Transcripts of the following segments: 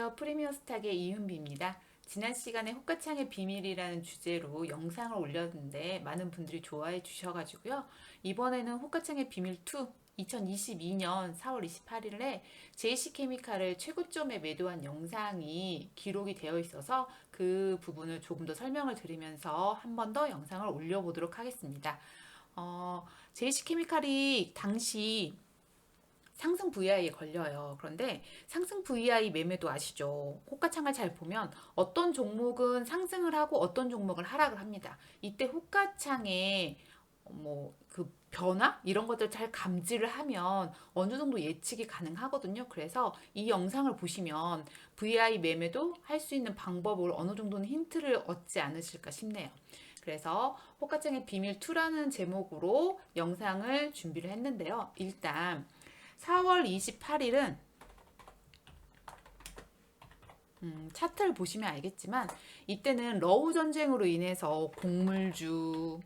안녕하세요. 프리미어 스탁의 이은비입니다. 지난 시간에 호가창의 비밀이라는 주제로 영상을 올렸는데 많은 분들이 좋아해 주셔가지고요. 이번에는 호가창의 비밀 2 2022년 4월 28일에 JC케미칼을 최고점에 매도한 영상이 기록이 되어 있어서 그 부분을 조금 더 설명을 드리면서 한 번 더 영상을 올려보도록 하겠습니다. JC케미칼이 당시 상승 VI에 걸려요. 그런데 상승 VI 매매도 아시죠? 호가창을 잘 보면 어떤 종목은 상승을 하고 어떤 종목을 하락을 합니다. 이때 호가창에 그 변화 이런 것들 잘 감지를 하면 어느 정도 예측이 가능하거든요. 그래서 이 영상을 보시면 VI 매매도 할 수 있는 방법을 어느 정도는 힌트를 얻지 않으실까 싶네요. 그래서 호가창의 비밀 2라는 제목으로 영상을 준비를 했는데요. 일단 4월 28일은 차트를 보시면 알겠지만 이때는 러우 전쟁으로 인해서 곡물주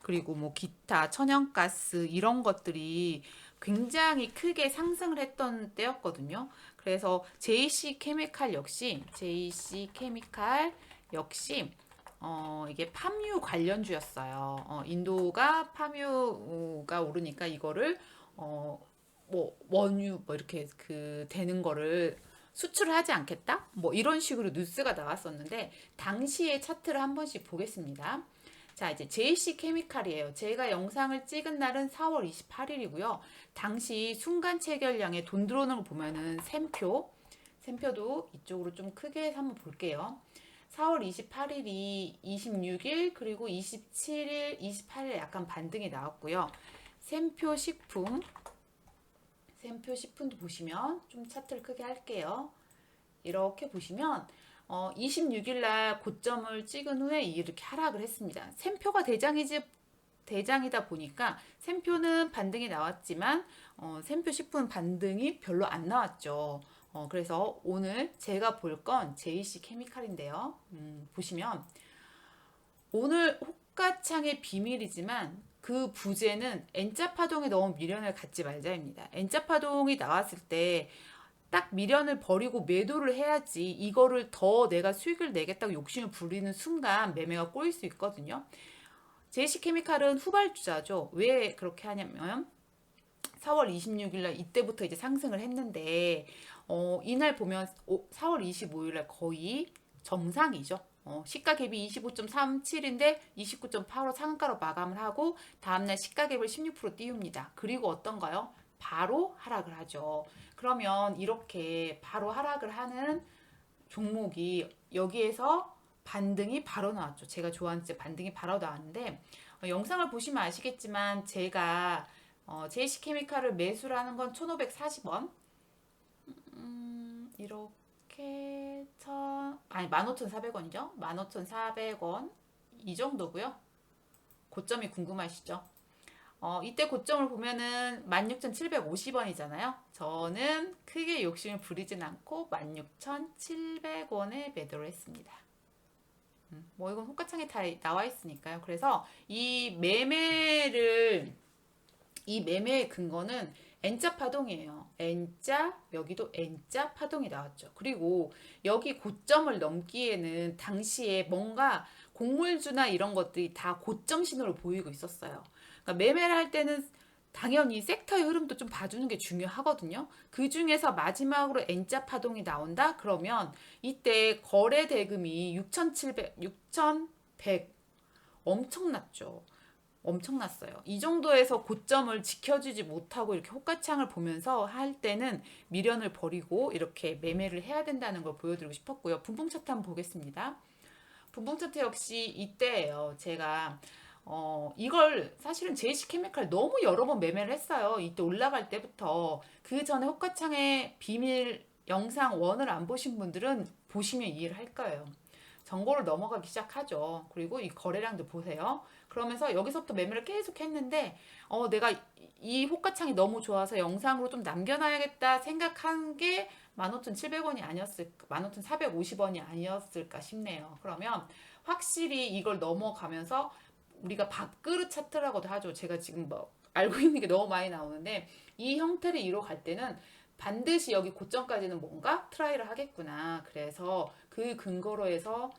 그리고 기타 천연가스 이런 것들이 굉장히 크게 상승을 했던 때였거든요. 그래서 JC 케미칼 역시 이게 팜유 관련주였어요. 인도가 팜유가 오르니까 이거를 원유 이렇게 그 되는 거를 수출을 하지 않겠다? 이런 식으로 뉴스가 나왔었는데 당시의 차트를 한 번씩 보겠습니다. 자, 이제 JC 케미칼이에요. 제가 영상을 찍은 날은 4월 28일이고요. 당시 순간 체결량에 돈 들어오는 걸 보면은 샘표도 이쪽으로 좀 크게 해서 한번 볼게요. 4월 28일이 26일 그리고 27일, 28일 약간 반등이 나왔고요. 샘표 식품도 보시면 좀 차트를 크게 할게요. 이렇게 보시면 26일 날 고점을 찍은 후에 이렇게 하락을 했습니다. 샘표가 대장이다 보니까 샘표는 반등이 나왔지만 샘표 식품 반등이 별로 안 나왔죠. 그래서 오늘 제가 볼 건 JC 케미칼인데요. 보시면 오늘 호가창의 비밀이지만 그 부재는 N자 파동에 너무 미련을 갖지 말자입니다. N자 파동이 나왔을 때 딱 미련을 버리고 매도를 해야지 이거를 더 내가 수익을 내겠다고 욕심을 부리는 순간 매매가 꼬일 수 있거든요. JC케미칼은 후발주자죠. 왜 그렇게 하냐면 4월 26일 날 이때부터 이제 상승을 했는데 이날 보면 4월 25일 날 거의 정상이죠. 시가 갭이 25.37인데 29.85 상한가로 마감을 하고 다음날 시가 갭을 16% 띄웁니다. 그리고 어떤가요? 바로 하락을 하죠. 그러면 이렇게 바로 하락을 하는 종목이 여기에서 반등이 바로 나왔죠. 제가 좋아하는 반등이 바로 나왔는데 영상을 보시면 아시겠지만 제가 JC케미칼을 매수를 하는 건 1,540원 이렇게 15,400원이죠. 15,400원 이 정도고요. 고점이 궁금하시죠? 이때 고점을 보면은 16,750원이잖아요. 저는 크게 욕심을 부리진 않고 16,700원에 매도를 했습니다. 이건 호가창에 다 나와 있으니까요. 그래서 이 매매의 근거는 N자 파동이에요. 여기도 N자 파동이 나왔죠. 그리고 여기 고점을 넘기에는 당시에 뭔가 곡물주나 이런 것들이 다 고점 신호를 보이고 있었어요. 그러니까 매매를 할 때는 당연히 섹터의 흐름도 좀 봐주는 게 중요하거든요. 그 중에서 마지막으로 N자 파동이 나온다? 그러면 이때 거래 대금이 6,100 엄청났죠. 엄청났어요. 이 정도에서 고점을 지켜주지 못하고 이렇게 호가창을 보면서 할 때는 미련을 버리고 이렇게 매매를 해야 된다는 걸 보여드리고 싶었고요. 분봉 차트 한번 보겠습니다. 분봉 차트 역시 이때예요. 제가 이걸 사실은 JC케미칼 너무 여러 번 매매를 했어요. 이때 올라갈 때부터. 그 전에 호가창의 비밀 영상 1을 안 보신 분들은 보시면 이해를 할 거예요. 정보를 넘어가기 시작하죠. 그리고 이 거래량도 보세요. 그러면서 여기서부터 매매를 계속 했는데 내가 이 호가창이 너무 좋아서 영상으로 좀 남겨놔야겠다 생각한 게 15,700원이 아니었을까, 15,450원이 아니었을까 싶네요. 그러면 확실히 이걸 넘어가면서 우리가 밥그릇 차트라고도 하죠. 제가 지금 알고 있는 게 너무 많이 나오는데 이 형태를 이뤄갈 때는 반드시 여기 고점까지는 뭔가 트라이를 하겠구나. 그래서 그 근거로 해서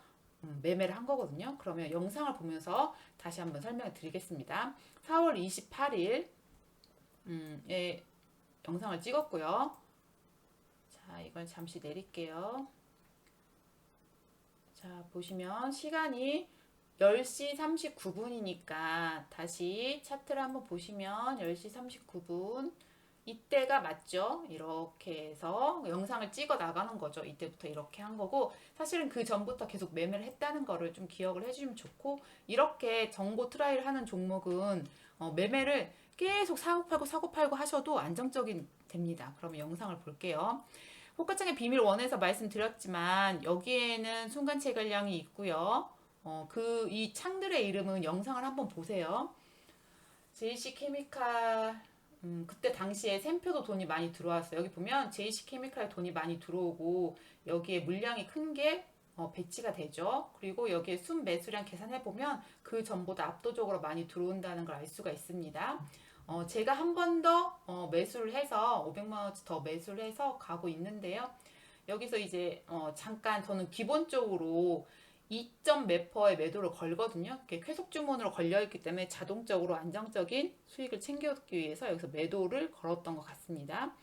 매매를 한 거거든요. 그러면 영상을 보면서 다시 한번 설명을 드리겠습니다. 4월 28일 에 영상을 찍었고요. 자, 이걸 잠시 내릴게요. 자, 보시면 시간이 10시 39분이니까 다시 차트를 한번 보시면 10시 39분 이때가 맞죠? 이렇게 해서 영상을 찍어 나가는 거죠. 이때부터 이렇게 한 거고 사실은 그 전부터 계속 매매를 했다는 거를 좀 기억을 해주면 좋고 이렇게 정고 트라이를 하는 종목은 매매를 계속 사고 팔고 사고 팔고 하셔도 안정적인 됩니다. 그러면 영상을 볼게요. 호가창의 비밀 원에서 말씀드렸지만 여기에는 순간 체결량이 있고요. 이 창들의 이름은 영상을 한번 보세요. JC케미칼 그때 당시에 샘표도 돈이 많이 들어왔어요. 여기 보면 JC케미칼에 돈이 많이 들어오고 여기에 물량이 큰 게 배치가 되죠. 그리고 여기에 순 매수량 계산해 보면 그 전보다 압도적으로 많이 들어온다는 걸 알 수가 있습니다. 제가 한 번 더 매수를 해서 500만 원치 더 매수를 해서 가고 있는데요. 여기서 이제 잠깐 저는 기본적으로 2점 몇 퍼의 매도를 걸거든요. 이렇게 쾌속 주문으로 걸려있기 때문에 자동적으로 안정적인 수익을 챙겨오기 위해서 여기서 매도를 걸었던 것 같습니다.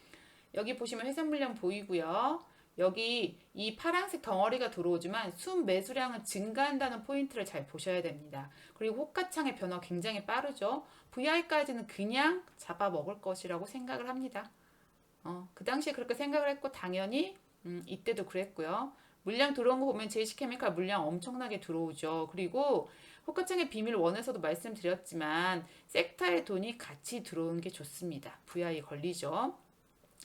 여기 보시면 회색 물량 보이고요. 여기 이 파란색 덩어리가 들어오지만 순 매수량은 증가한다는 포인트를 잘 보셔야 됩니다. 그리고 호가창의 변화 굉장히 빠르죠. VI까지는 그냥 잡아먹을 것이라고 생각을 합니다. 그 당시에 그렇게 생각을 했고 당연히 이때도 그랬고요. 물량 들어온 거 보면 JC케미칼 물량 엄청나게 들어오죠. 그리고 호가창의 비밀 원에서도 말씀드렸지만 섹터의 돈이 같이 들어오는 게 좋습니다. VI 걸리죠.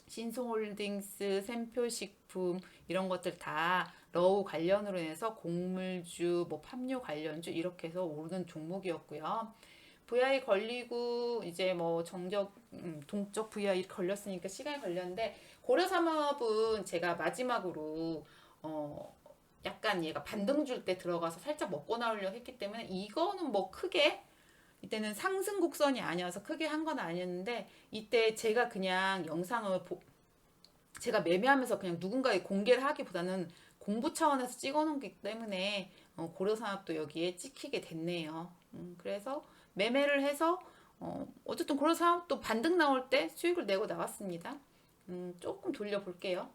신송홀딩스, 샘표식품 이런 것들 다 러우 관련으로 해서 곡물주, 뭐 팜유 관련주 이렇게 해서 오르는 종목이었고요. VI 걸리고 이제 뭐 동적 VI 걸렸으니까 시간이 걸렸는데 고려삼업은 제가 마지막으로 약간 얘가 반등 줄 때 들어가서 살짝 먹고 나오려고 했기 때문에 이거는 뭐 크게 이때는 상승 곡선이 아니어서 크게 한 건 아니었는데 이때 제가 그냥 영상을 제가 매매하면서 그냥 누군가에 공개를 하기보다는 공부 차원에서 찍어 놓기 때문에 고려산업도 여기에 찍히게 됐네요. 그래서 매매를 해서 어쨌든 고려산업도 반등 나올 때 수익을 내고 나왔습니다. 조금 돌려볼게요.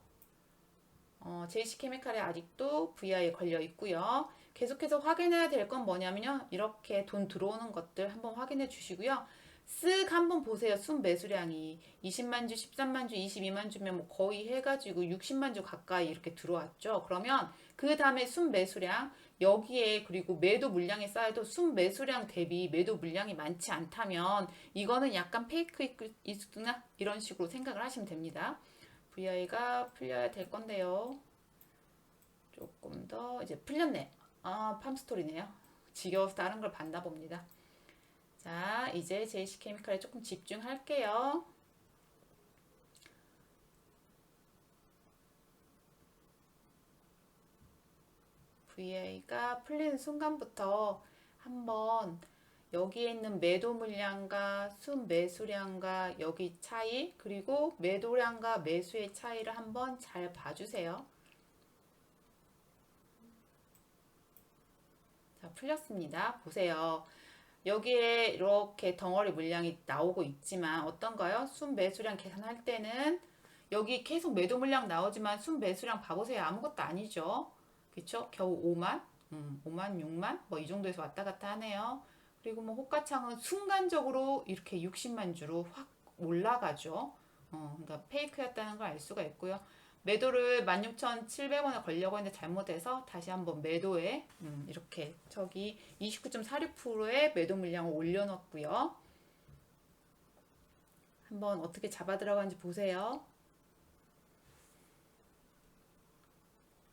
JC케미칼에 아직도 VI에 걸려 있고요. 계속해서 확인해야 될 건 뭐냐면요. 이렇게 돈 들어오는 것들 한번 확인해 주시고요. 쓱 한번 보세요. 순 매수량이 20만 주, 13만 주, 22만 주면 뭐 거의 해가지고 60만 주 가까이 이렇게 들어왔죠. 그러면 그 다음에 순 매수량 여기에 그리고 매도 물량이 쌓여도 순 매수량 대비 매도 물량이 많지 않다면 이거는 약간 페이크 있으나 이런 식으로 생각을 하시면 됩니다. VI가 풀려야 될 건데요. 조금 더 이제 풀렸네. 팜스토리네요. 지겨워서 다른 걸 봤나 봅니다. 자, 이제 JC케미칼에 조금 집중할게요. VI가 풀리는 순간부터 한번 여기에 있는 매도 물량과 순 매수량과 여기 차이 그리고 매도량과 매수의 차이를 한번 잘 봐주세요. 자, 풀렸습니다. 보세요. 여기에 이렇게 덩어리 물량이 나오고 있지만 어떤가요? 순 매수량 계산할 때는 여기 계속 매도 물량 나오지만 순 매수량 봐보세요. 아무것도 아니죠. 그쵸? 겨우 5만, 5만, 6만 뭐 이 정도에서 왔다 갔다 하네요. 그리고 뭐 호가창은 순간적으로 이렇게 60만 주로 확 올라가죠. 그러니까 페이크였다는 걸 알 수가 있고요. 매도를 16,700원에 걸려고 했는데 잘못해서 다시 한번 매도에 이렇게 저기 29.46%의 매도 물량을 올려놓고요. 한번 어떻게 잡아 들어가는지 보세요.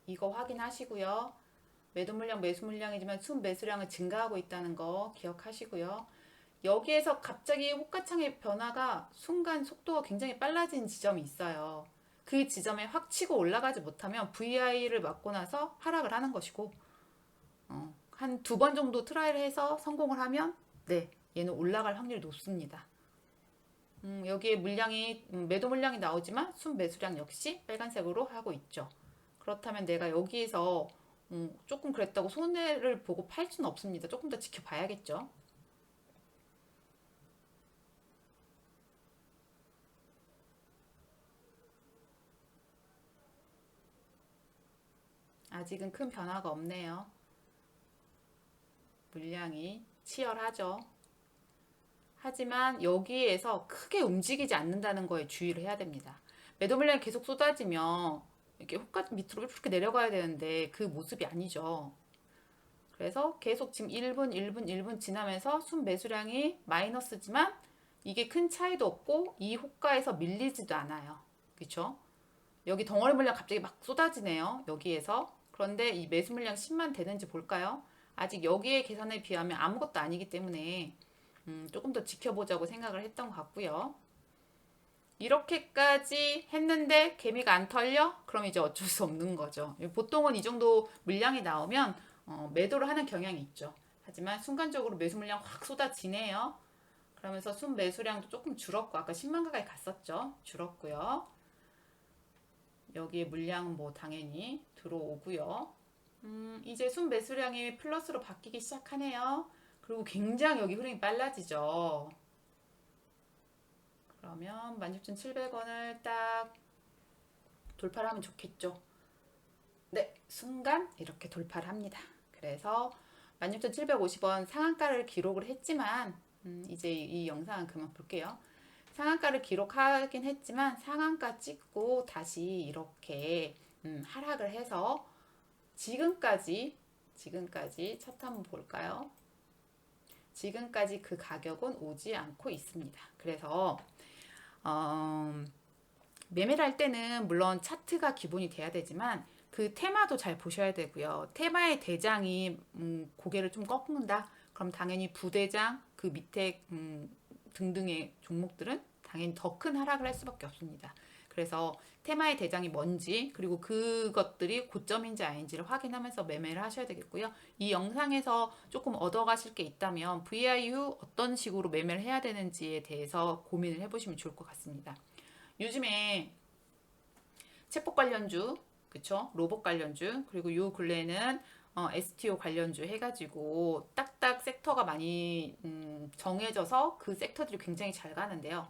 이거 확인하시고요. 매도 물량, 매수 물량이지만 순 매수량은 증가하고 있다는 거 기억하시고요. 여기에서 갑자기 호가창의 변화가 순간 속도가 굉장히 빨라진 지점이 있어요. 그 지점에 확 치고 올라가지 못하면 VI를 맞고 나서 하락을 하는 것이고 한 2번 정도 트라이를 해서 성공을 하면 네, 얘는 올라갈 확률이 높습니다. 여기에 물량이 매도 물량이 나오지만 순 매수량 역시 빨간색으로 하고 있죠. 그렇다면 내가 여기에서 조금 그랬다고 손해를 보고 팔 수는 없습니다. 조금 더 지켜봐야겠죠. 아직은 큰 변화가 없네요. 물량이 치열하죠. 하지만 여기에서 크게 움직이지 않는다는 거에 주의를 해야 됩니다. 매도 물량이 계속 쏟아지면 이렇게 호가 밑으로 이렇게 내려가야 되는데 그 모습이 아니죠. 그래서 계속 지금 1분, 1분, 1분 지나면서 순 매수량이 마이너스지만 이게 큰 차이도 없고 이 호가에서 밀리지도 않아요. 그렇죠? 여기 덩어리 물량 갑자기 막 쏟아지네요. 여기에서. 그런데 이 매수 물량 10만 되는지 볼까요? 아직 여기에 계산에 비하면 아무것도 아니기 때문에 조금 더 지켜보자고 생각을 했던 것 같고요. 이렇게까지 했는데 개미가 안 털려? 그럼 이제 어쩔 수 없는 거죠. 보통은 이 정도 물량이 나오면 매도를 하는 경향이 있죠. 하지만 순간적으로 매수 물량 확 쏟아지네요. 그러면서 순 매수량도 조금 줄었고 아까 10만 가까이 갔었죠. 줄었고요. 여기에 물량은 뭐 당연히 들어오고요. 이제 순 매수량이 플러스로 바뀌기 시작하네요. 그리고 굉장히 여기 흐름이 빨라지죠. 그러면 16,700원을 딱 돌파를 하면 좋겠죠. 네, 순간 이렇게 돌파를 합니다. 그래서 16,750원 상한가를 기록을 했지만 이제 이 영상은 그만 볼게요. 상한가를 기록하긴 했지만 상한가 찍고 다시 이렇게 하락을 해서 지금까지 차트 한번 볼까요? 지금까지 그 가격은 오지 않고 있습니다. 그래서 매매를 할 때는 물론 차트가 기본이 돼야 되지만 그 테마도 잘 보셔야 되고요. 테마의 대장이 고개를 좀 꺾는다. 그럼 당연히 부대장 그 밑에 등등의 종목들은 당연히 더 큰 하락을 할 수밖에 없습니다. 그래서 테마의 대장이 뭔지 그리고 그것들이 고점인지 아닌지를 확인하면서 매매를 하셔야 되겠고요. 이 영상에서 조금 얻어가실 게 있다면 VIU 어떤 식으로 매매를 해야 되는지에 대해서 고민을 해보시면 좋을 것 같습니다. 요즘에 챗봇 관련주, 그쵸? 로봇 관련주, 그리고 요 근래에는 STO 관련주 해가지고 딱딱 섹터가 많이 정해져서 그 섹터들이 굉장히 잘 가는데요.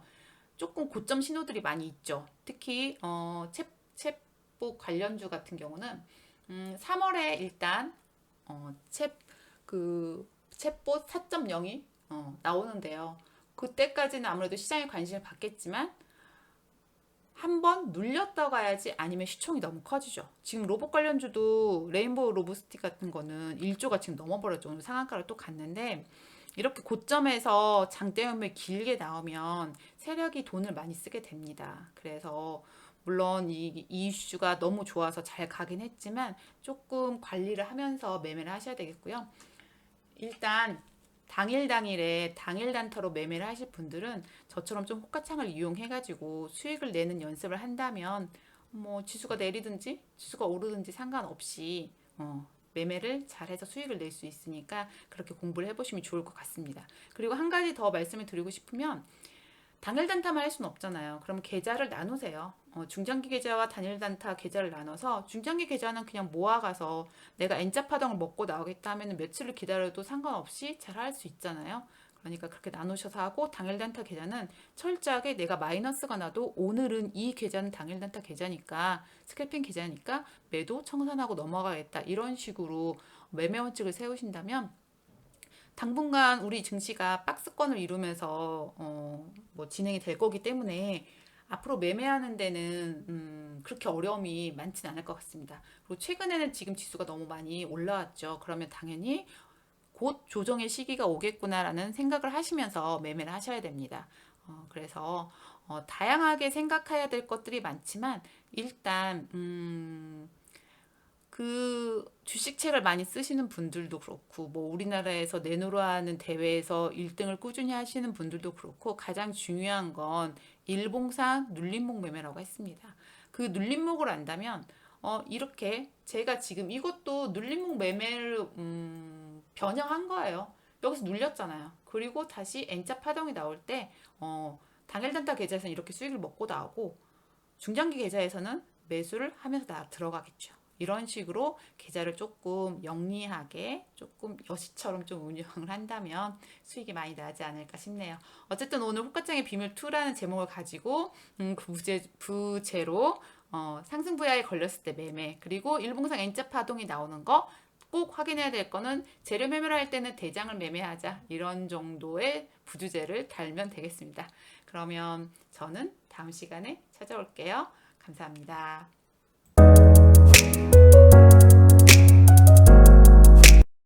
조금 고점 신호들이 많이 있죠. 특히 챗봇 관련주 같은 경우는 3월에 일단 챗봇 4.0이 나오는데요. 그때까지는 아무래도 시장에 관심을 받겠지만 한번 눌렸다 가야지 아니면 시총이 너무 커지죠. 지금 로봇 관련주도 레인보우 로보스틱 같은 거는 1조가 지금 넘어버렸죠. 오늘 상한가를 또 갔는데 이렇게 고점에서 장대 매매 길게 나오면 세력이 돈을 많이 쓰게 됩니다. 그래서 물론 이 이슈가 너무 좋아서 잘 가긴 했지만 조금 관리를 하면서 매매를 하셔야 되겠고요. 일단 당일에 당일 단타로 매매를 하실 분들은 저처럼 좀 호가창을 이용해가지고 수익을 내는 연습을 한다면 뭐 지수가 내리든지 지수가 오르든지 상관없이 매매를 잘해서 수익을 낼 수 있으니까 그렇게 공부를 해보시면 좋을 것 같습니다. 그리고 한 가지 더 말씀을 드리고 싶으면 당일 단타만 할 수는 없잖아요. 그럼 계좌를 나누세요. 중장기 계좌와 단일 단타 계좌를 나눠서 중장기 계좌는 그냥 모아가서 내가 N자 파동을 먹고 나오겠다 하면 며칠을 기다려도 상관없이 잘 할 수 있잖아요. 그러니까 그렇게 나누셔서 하고 당일 단타 계좌는 철저하게 내가 마이너스가 나도 오늘은 이 계좌는 당일 단타 계좌니까 스캘핑 계좌니까 매도 청산하고 넘어가겠다 이런 식으로 매매 원칙을 세우신다면 당분간 우리 증시가 박스권을 이루면서 뭐 진행이 될 거기 때문에 앞으로 매매하는 데는 그렇게 어려움이 많지는 않을 것 같습니다. 그리고 최근에는 지금 지수가 너무 많이 올라왔죠. 그러면 당연히 곧 조정의 시기가 오겠구나라는 생각을 하시면서 매매를 하셔야 됩니다. 그래서 다양하게 생각해야 될 것들이 많지만 일단 그 주식책을 많이 쓰시는 분들도 그렇고 뭐 우리나라에서 내노라하는 대회에서 1등을 꾸준히 하시는 분들도 그렇고 가장 중요한 건 일봉상 눌림목 매매라고 했습니다. 그 눌림목을 안다면 이렇게 제가 지금 이것도 눌림목 매매를 변형한 거예요. 여기서 눌렸잖아요. 그리고 다시 N자 파동이 나올 때 당일 단타 계좌에서는 이렇게 수익을 먹고 나오고 중장기 계좌에서는 매수를 하면서 들어가겠죠. 이런 식으로 계좌를 조금 영리하게 조금 여시처럼 좀 운영을 한다면 수익이 많이 나지 않을까 싶네요. 어쨌든 오늘 호가창의 비밀 2라는 제목을 가지고 부재로 상승부야에 걸렸을 때 매매, 그리고 일봉상 N자 파동이 나오는 거 꼭 확인해야 될 거는 재료 매매를 할 때는 대장을 매매하자, 이런 정도의 부주제를 달면 되겠습니다. 그러면 저는 다음 시간에 찾아올게요. 감사합니다.